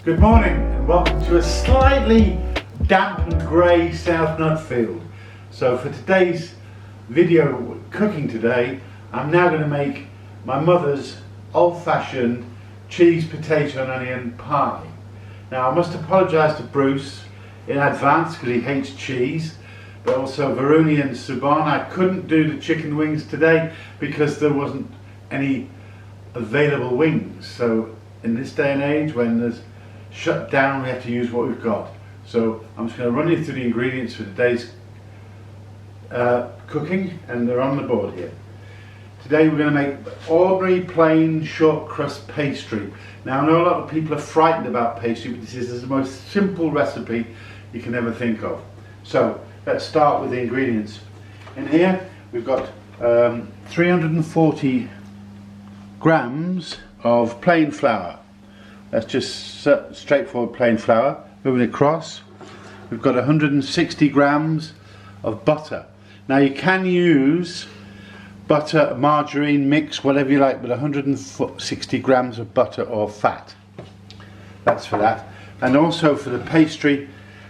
Good morning and welcome to a slightly damp and grey South Nutfield. So for today's video cooking today, I'm now going to make my mother's old-fashioned cheese, potato and onion pie. Now I must apologise to Bruce in advance because he hates cheese, but also Varuni and Subhan. I couldn't do the chicken wings today because there wasn't any available wings. So in this day and age when there's shut down, we have to use what we've got. So I'm just going to run you through the ingredients for today's cooking, and they're on the board here. Today we're going to make ordinary plain short crust pastry. Now I know a lot of people are frightened about pastry, but this is the most simple recipe you can ever think of. So let's start with the ingredients. In here we've got 340 grams of plain flour. That's just straightforward plain flour. Moving across, we've got 160 grams of butter. Now you can use butter, margarine, mix, whatever you like, but 160 grams of butter or fat. That's for that. And also for the pastry,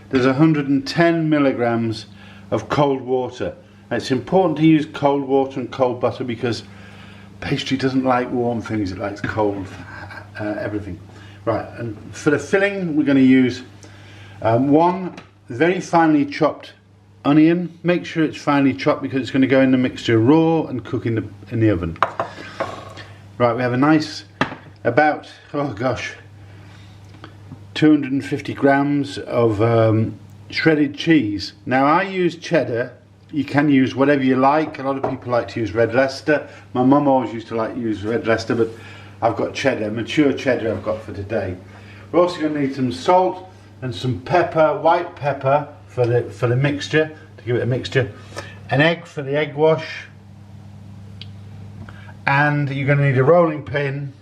there's 110 milligrams of cold water. Now it's important to use cold water and cold butter because pastry doesn't like warm things, it likes cold everything. Right, and for the filling we're going to use one very finely chopped onion. Make sure it's finely chopped because it's going to go in the mixture raw and cook in the oven. Right, we have a nice about 250 grams of shredded cheese. Now I use cheddar. You can use whatever you like. A lot of people like to use red Leicester. My mum always used to use red Leicester, but I've got cheddar, mature cheddar I've got for today. We're also going to need some salt and some pepper, white pepper for the mixture, to give it a mixture. An egg for the egg wash. And you're going to need a rolling pin,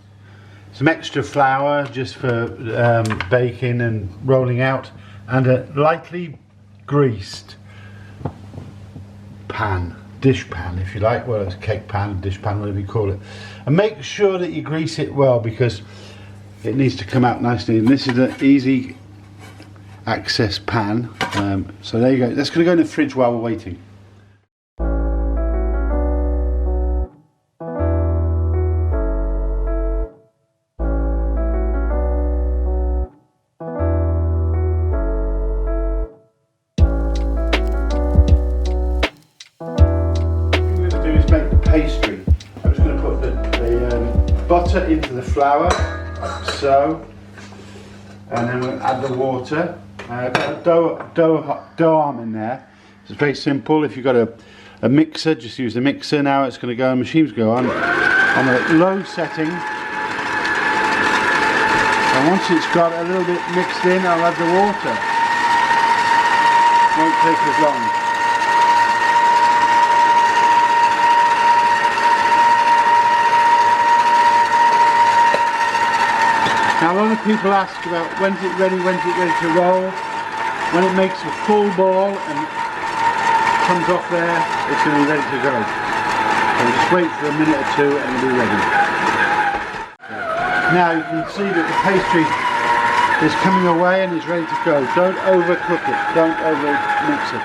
some extra flour just for baking and rolling out, and a lightly greased pan, dish pan if you like, well it's a cake pan, dish pan, whatever you call it. And make sure that you grease it well because it needs to come out nicely. And this is an easy access pan. So there you go. That's going to go in the fridge while we're waiting. Pastry. I'm just going to put the butter into the flour, like so, and then we'll add the water. I've got a dough arm in there. It's very simple. If you've got a mixer, just use the mixer. Now it's going to go, the machine's go on a low setting. And once it's got a little bit mixed in, I'll add the water. Won't take as long. Now a lot of people ask about when's it ready to roll. When it makes a full ball and comes off there, it's going to be ready to go. So just wait for a minute or two and it'll be ready. Now you can see that the pastry is coming away and is ready to go. Don't overcook it, don't over mix it.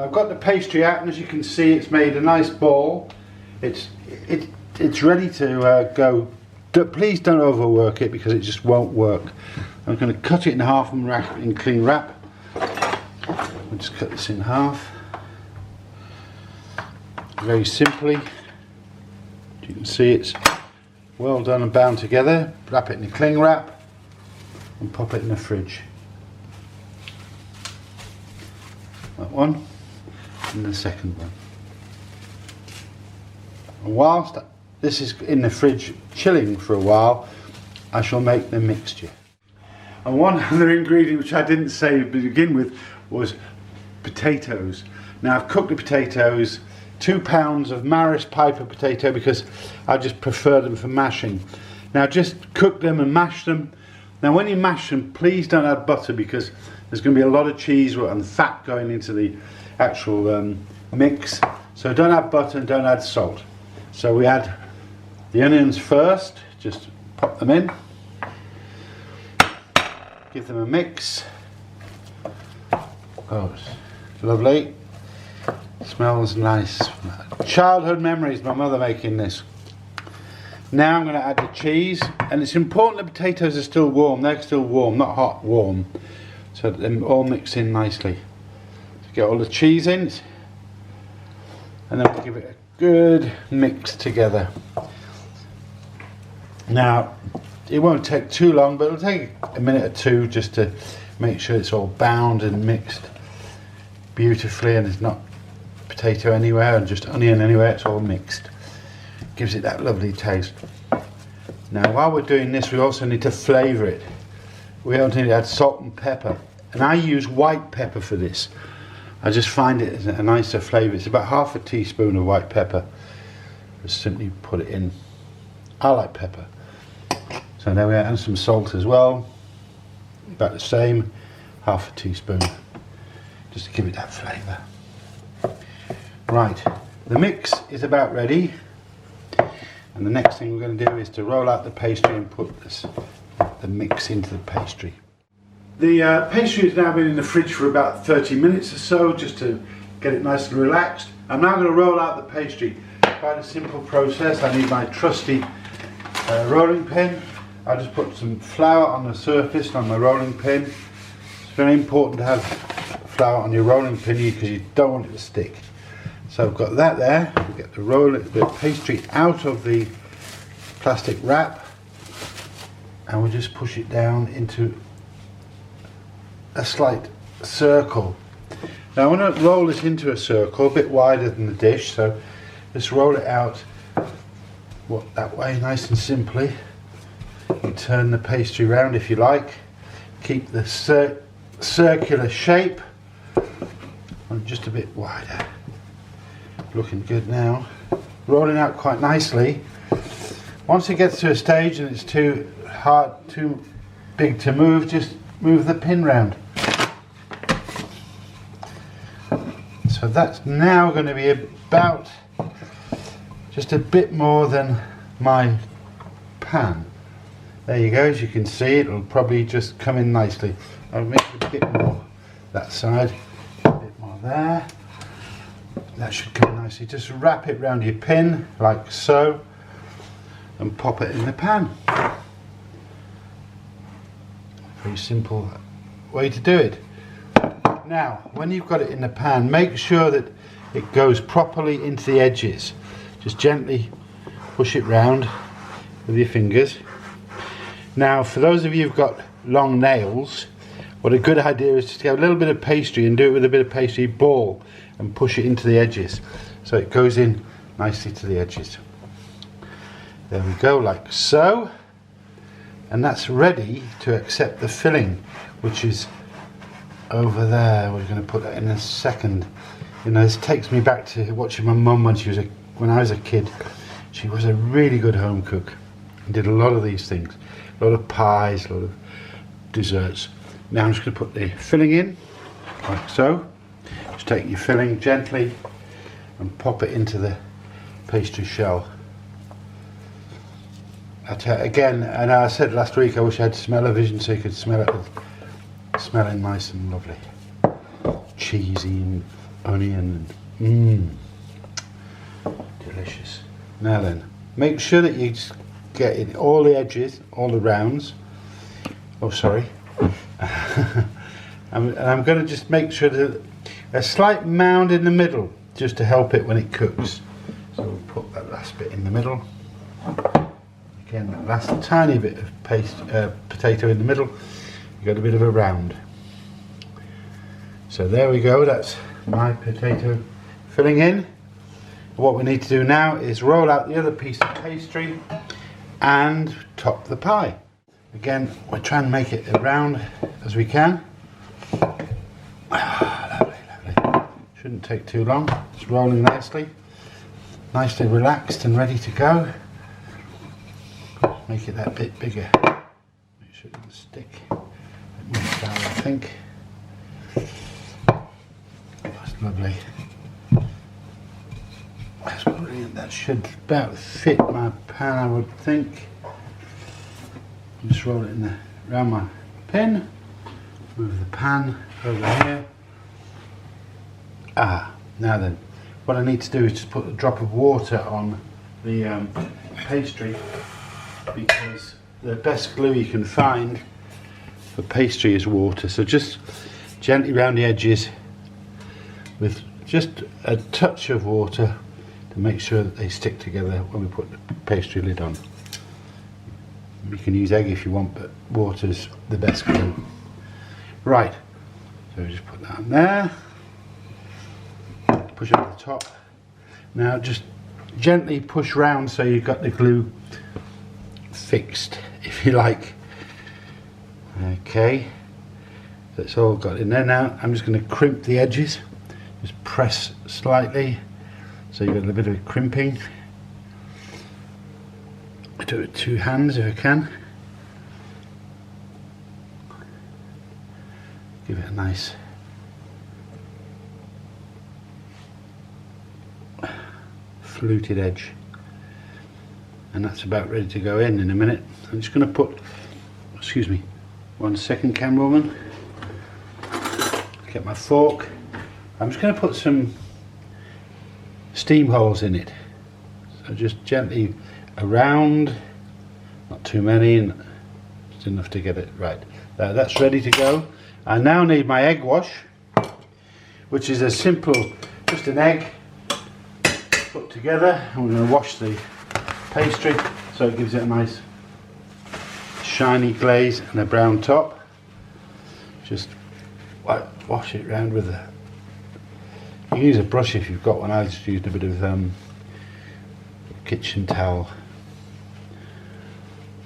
I've got the pastry out, and as you can see it's made a nice ball. It's ready to go. Please don't overwork it because it just won't work. I'm going to cut it in half and wrap it in clean wrap. I'll just cut this in half. Very simply. You can see it's well done and bound together. Wrap it in a cling wrap and pop it in the fridge. That one and the second one. And whilst this is in the fridge chilling for a while, I shall make the mixture. And one other ingredient which I didn't say to begin with was potatoes. Now I've cooked the potatoes, 2 pounds of Maris Piper potato because I just prefer them for mashing. Now just cook them and mash them. Now when you mash them, please don't add butter because there's going to be a lot of cheese and fat going into the actual mix. So don't add butter and don't add salt. So we add the onions first, just pop them in. give them a mix. Oh, it's lovely. Smells nice. Childhood memories, my mother making this. Now I'm going to add the cheese, and it's important the potatoes are still warm. They're still warm, not hot, warm. So they all mix in nicely. So get all the cheese in, and then we'll give it a good mix together. Now, it won't take too long, but it'll take a minute or two just to make sure it's all bound and mixed beautifully, and there's not potato anywhere and just onion anywhere. It's all mixed. Gives it that lovely taste. Now, while we're doing this, we also need to flavour it. We also need to add salt and pepper, and I use white pepper for this. I just find it as a nicer flavour. It's about half a teaspoon of white pepper. Just simply put it in. I like pepper. So now we add some salt as well. About the same, half a teaspoon, just to give it that flavour. Right, the mix is about ready. And the next thing we're going to do is to roll out the pastry and put the mix into the pastry. The pastry has now been in the fridge for about 30 minutes or so, just to get it nice and relaxed. I'm now going to roll out the pastry. Quite a simple process. I need my trusty rolling pin. I'll just put some flour on the surface on my rolling pin. It's very important to have flour on your rolling pin because you don't want it to stick. So I've got that there. We get the pastry out of the plastic wrap, and we just push it down into a slight circle. Now I want to roll this into a circle a bit wider than the dish, so just roll it out that way, nice and simply. You turn the pastry round if you like. Keep the circular shape, and just a bit wider. Looking good now. Rolling out quite nicely. Once it gets to a stage and it's too hard, too big to move, just move the pin round. So that's now going to be about just a bit more than my pan. There you go, as you can see, it'll probably just come in nicely. I'll make it a bit more that side, a bit more there. That should come nicely. Just wrap it round your pin like so and pop it in the pan. Very simple way to do it. Now, when you've got it in the pan, make sure that it goes properly into the edges. Just gently push it round with your fingers. Now, for those of you who've got long nails, what a good idea is to get a little bit of pastry and do it with a bit of pastry ball and push it into the edges so it goes in nicely to the edges. There we go, like so. And that's ready to accept the filling, which is over there. We're going to put that in a second. You know, this takes me back to watching my mum when I was a kid. She was a really good home cook and did a lot of these things. A lot of pies, a lot of desserts. Now I'm just going to put the filling in, like so. Just take your filling gently and pop it into the pastry shell. Again, and I said last week I wish I had smell-o-vision so you could smell it. Smelling nice and lovely. Cheesy and onion and delicious. Now then, make sure that you just get in all the edges, all the rounds. Oh, sorry. And I'm going to just make sure that a slight mound in the middle, just to help it when it cooks. So we'll put that last bit in the middle. Again, that last tiny bit of potato in the middle. You got a bit of a round. So there we go. That's my potato filling in. What we need to do now is roll out the other piece of pastry and top the pie. Again, we're trying to make it as round as we can. Lovely, lovely. Shouldn't take too long. It's rolling nicely. Nicely relaxed and ready to go. Make it that bit bigger. Make sure it doesn't stick. More flour, I think. That's lovely. That's brilliant. That should about fit my pan, I would think. Just roll it in around my pin. Move the pan over here. Now then, what I need to do is just put a drop of water on the pastry, because the best glue you can find for pastry is water. So just gently round the edges with just a touch of water to make sure that they stick together when we put the pastry lid on. You can use egg if you want, but water's the best glue. Right, so just put that on there, push up the top. Now just gently push round so you've got the glue fixed, if you like. Okay, that's all got in there. Now I'm just going to crimp the edges, just press slightly so you've got a little bit of crimping. I do it with 2 hands if I can. Give it a nice fluted edge, and that's about ready to go in a minute. I'm just going to put, excuse me, 1 second, camerawoman. Get my fork. I'm just going to put some steam holes in it, so just gently around, not too many, and just enough to get it right. That's ready to go. I now need my egg wash, which is a simple, just an egg put together, and we're going to wash the pastry so it gives it a nice shiny glaze and a brown top. Just wash it round with a, you can use a brush if you've got one. I just used a bit of kitchen towel.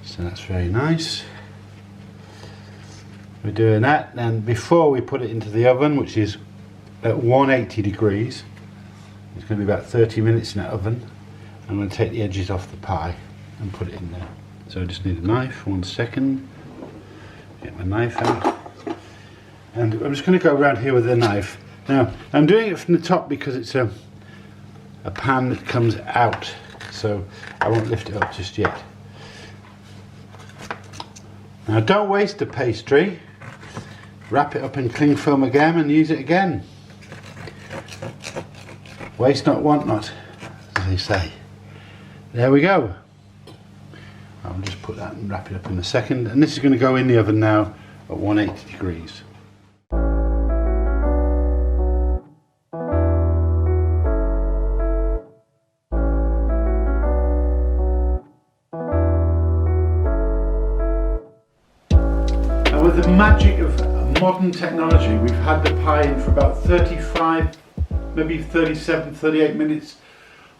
So that's very nice. We're doing that, and before we put it into the oven, which is at 180 degrees, it's going to be about 30 minutes in that oven. I'm going to take the edges off the pie and put it in there. So I just need a knife. 1 second. Get my knife out. And I'm just going to go around here with the knife. Now, I'm doing it from the top because it's a pan that comes out, so I won't lift it up just yet. Now, don't waste the pastry. Wrap it up in cling film again and use it again. Waste not, want not, as they say. There we go. I'll just put that and wrap it up in a second. And this is going to go in the oven now at 180 degrees. With the magic of modern technology, we've had the pie in for about 35, maybe 37, 38 minutes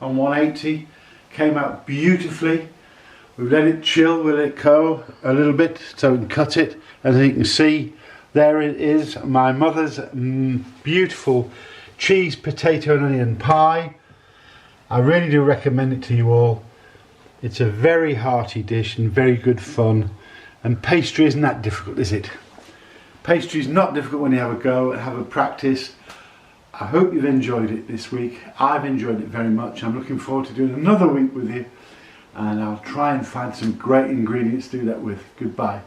on 180. Came out beautifully. We let it chill, we let it go a little bit so we can cut it. As you can see, there it is, my mother's beautiful cheese, potato and onion pie. I really do recommend it to you all. It's a very hearty dish and very good fun. And pastry isn't that difficult, is it? Pastry is not difficult when you have a go and have a practice. I hope you've enjoyed it this week. I've enjoyed it very much. I'm looking forward to doing another week with you, and I'll try and find some great ingredients to do that with. Goodbye.